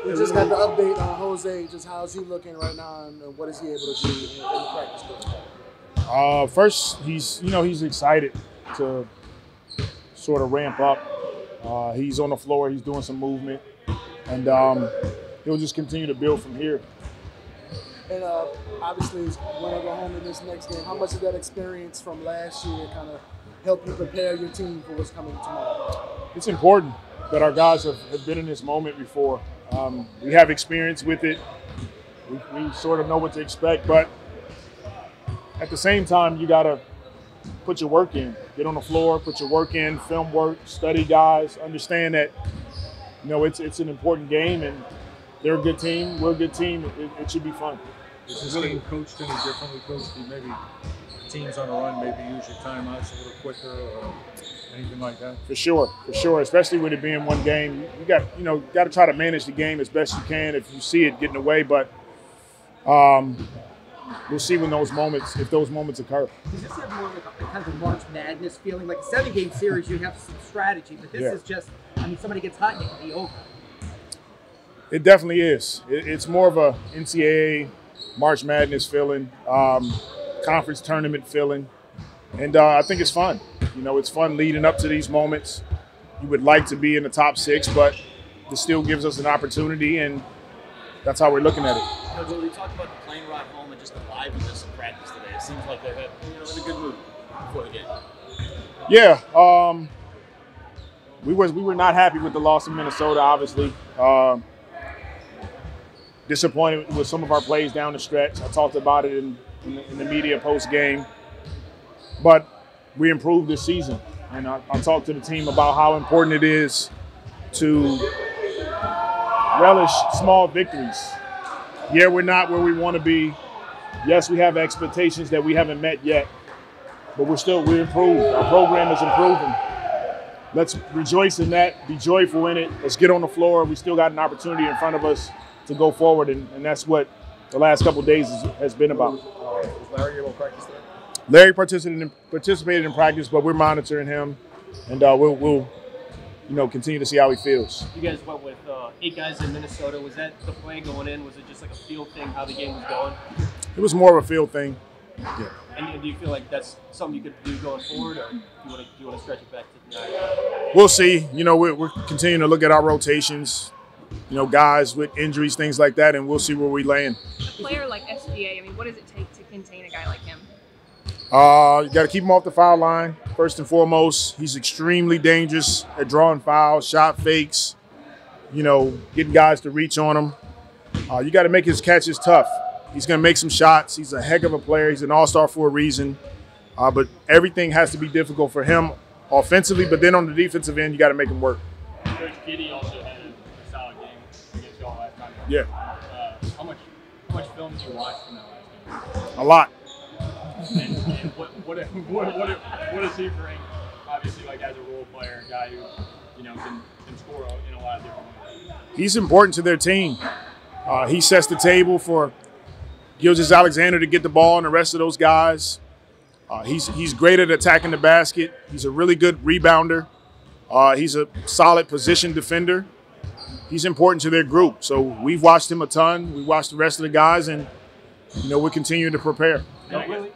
We just got the update on Jose. Just how's he looking right now, and what is he able to do in the practice court? First, he's excited to sort of ramp up. He's on the floor. He's doing some movement, and he'll just continue to build from here. And obviously, he's going to go home in this next game. How much of that experience from last year kind of help you prepare your team for what's coming tomorrow? It's important that our guys have been in this moment before. We have experience with it. We sort of know what to expect, but at the same time, you got to put your work in. Get on the floor, put your work in, film work, study guys, understand that, it's an important game, and they're a good team. We're a good team. It should be fun. Is this game coached any differently, Coach? Do maybe teams on a run maybe use your timeouts a little quicker or anything like that? For sure. Especially with it being one game, you got to try to manage the game as best you can if you see it getting away. But we'll see if those moments occur. Does this have more like a kind of a March Madness feeling? Like a 7-game series, you have some strategy, but this is just, somebody gets hot and it can be over. It definitely is. It's more of a NCAA March Madness feeling, conference tournament feeling, and I think it's fun. It's fun leading up to these moments. You would like to be in the top 6, but this still gives us an opportunity, and that's how we're looking at it. Coach, we talked about the plane ride home and just the liveliness of practice today. It seems like they're in a good mood before the game. Yeah, we were not happy with the loss in Minnesota, obviously. Disappointed with some of our plays down the stretch. I talked about it in the media post-game. But we improved this season. And I talked to the team about how important it is to relish small victories. Yeah, we're not where we want to be. Yes, we have expectations that we haven't met yet. But we're improved. Our program is improving. Let's rejoice in that, be joyful in it. Let's get on the floor. We still got an opportunity in front of us to go forward, and that's what the last couple of days has been about. Was Larry able to practice today? Larry participated in practice, but we're monitoring him, and we'll continue to see how he feels. You guys went with 8 guys in Minnesota. Was that the plan going in? Was it just like a feel thing, how the game was going? It was more of a feel thing. Yeah. And do you feel like that's something you could do going forward, or do you want to stretch it back to tonight? We'll see. We're continuing to look at our rotations. Guys with injuries, things like that, and we'll see where we land. A player like SGA, what does it take to contain a guy like him? You got to keep him off the foul line, first and foremost. He's extremely dangerous at drawing fouls, shot fakes, getting guys to reach on him. You got to make his catches tough. He's going to make some shots. He's a heck of a player. He's an all-star for a reason. But everything has to be difficult for him offensively, but then on the defensive end, you got to make him work. Coach Kitty also had a solid game against y'all last time. Yeah. How much film did you watch from that last game? A lot. And what does he bring? Obviously, like as a role player, a guy who can score in a lot of different ways. He's important to their team. He sets the table for Gilgeous-Alexander to get the ball and the rest of those guys. He's great at attacking the basket. He's a really good rebounder. He's a solid position defender. He's important to their group. So we've watched him a ton. We watched the rest of the guys, and we're continuing to prepare. Willie,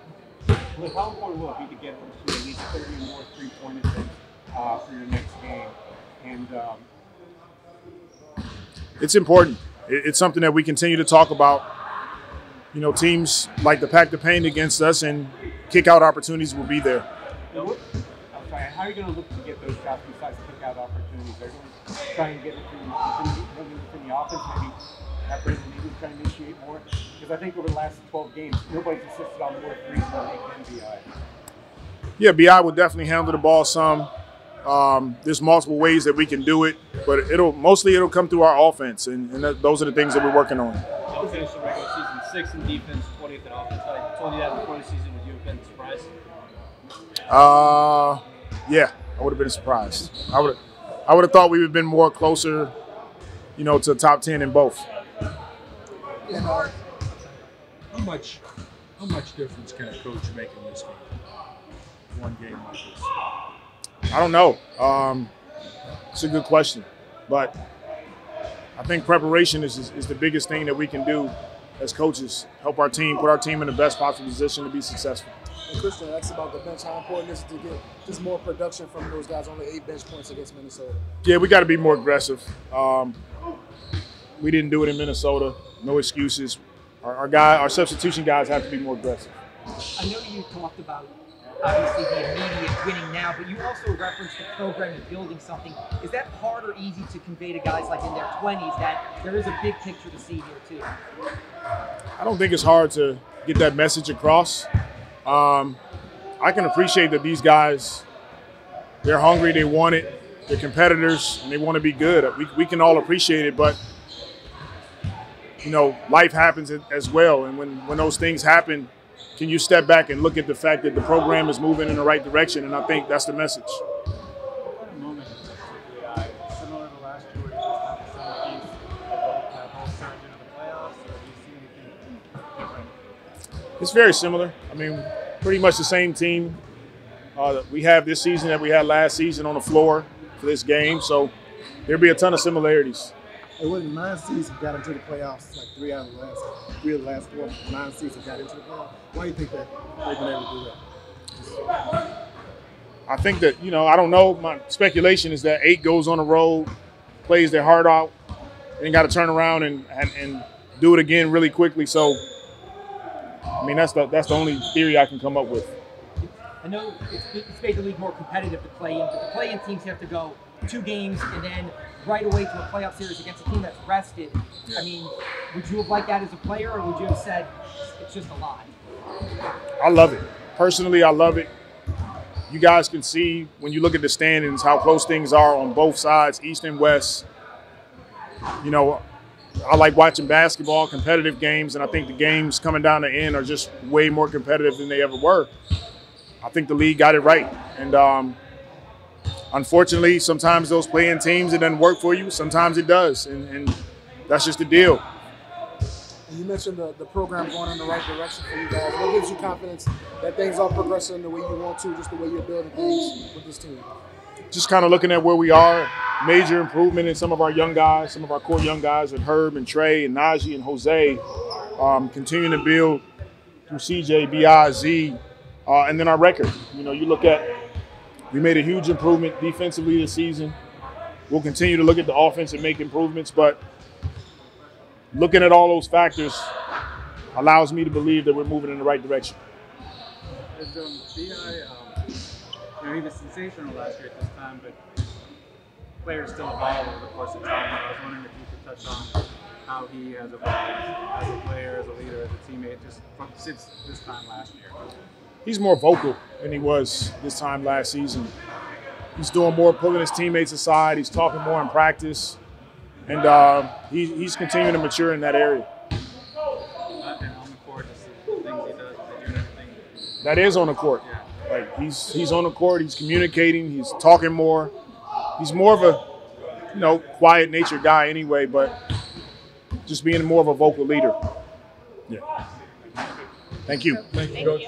how important will it be to get to at least 30 more three-point attempts for your next game? And it's important. It's something that we continue to talk about. Teams like to pack the paint against us, and kick-out opportunities will be there. I'm sorry, how are you going to look to get those shots besides kick-out opportunities? Are you going to try and get within the offense, maybe have Brandon Ingram try and initiate more? Because I think over the last 12 games, nobody's insisted on more threes than BI. Yeah, BI will definitely handle the ball some. There's multiple ways that we can do it, but it'll come through our offense, and those are the things that we're working on. Y'all finished the regular season 6th in defense, 20th in offense. I told you that before the season. Would you have been surprised? Yeah, I would have been surprised. I would have thought we would have been more closer, to the top 10 in both. How much difference can a coach make in this game? One game like this. I don't know. It's a good question, but I I think preparation is the biggest thing that we can do as coaches. Help our team, put our team in the best possible position to be successful. And Christian asked about the bench. How important is it to get just more production from those guys? Only 8 bench points against Minnesota. Yeah, we got to be more aggressive. We didn't do it in Minnesota. No excuses. Our substitution guys have to be more aggressive. I know you talked about obviously the immediate winning now, but you also referenced the program and building something. Is that hard or easy to convey to guys like in their 20s that there is a big picture to see here too? I don't think it's hard to get that message across. I can appreciate that these guys, they're hungry, they want it, they're competitors, and they want to be good. We can all appreciate it, but you know, life happens as well. And when those things happen, can you step back and look at the fact that the program is moving in the right direction? And I think that's the message. What moment similar to last year where you just have that whole surge into the playoffs, or do you see anything different? It's very similar. I mean, pretty much the same team that we have this season that we had last season on the floor for this game. So there'll be a ton of similarities. It wasn't 9 seeds who got into the playoffs, like 3 of the last 4, 9 seeds who got into the playoffs. Why do you think that they've been able to do that? I think that, you know, I don't know. My speculation is that 8 goes on the road, plays their heart out, and got to turn around and do it again really quickly. So, I mean, that's the only theory I can come up with. I know it's made the league more competitive to play in, but the play-in teams have to go 2 games and then right away to a playoff series against a team that's rested. I mean, would you have liked that as a player, or would you have said it's just a lie? I love it. Personally, I love it. You guys can see when you look at the standings how close things are on both sides, East and West. You know, I like watching basketball, competitive games, and I think the games coming down the end are just way more competitive than they ever were. I think the league got it right. And unfortunately, sometimes those play-in teams, it doesn't work for you. Sometimes it does, and that's just the deal. And you mentioned the program going in the right direction for you guys. What gives you confidence that things are progressing the way you want to, just the way you're building things with this team? Just kind of looking at where we are, major improvement in some of our young guys, some of our core young guys with Herb and Trey and Naji and Jose, continuing to build through CJ, B.I., Z, and then our record. You know, you look at, we made a huge improvement defensively this season. We'll continue to look at the offense and make improvements, but looking at all those factors allows me to believe that we're moving in the right direction. Is B.I., he was sensational last year at this time, but players still evolve over the course of time. I was wondering if you could touch on how he has evolved as a player, as a leader, as a teammate, just since this time last year. He's more vocal than he was this time last season. He's doing more, pulling his teammates aside. He's talking more in practice. And he's continuing to mature in that area. And on the court, just the things he does, doing everything. That is on the court. Yeah. Like he's on the court. He's communicating. He's talking more. He's more of a, quiet natured guy anyway, but just being more of a vocal leader. Yeah. Thank you. Thank you, Coach.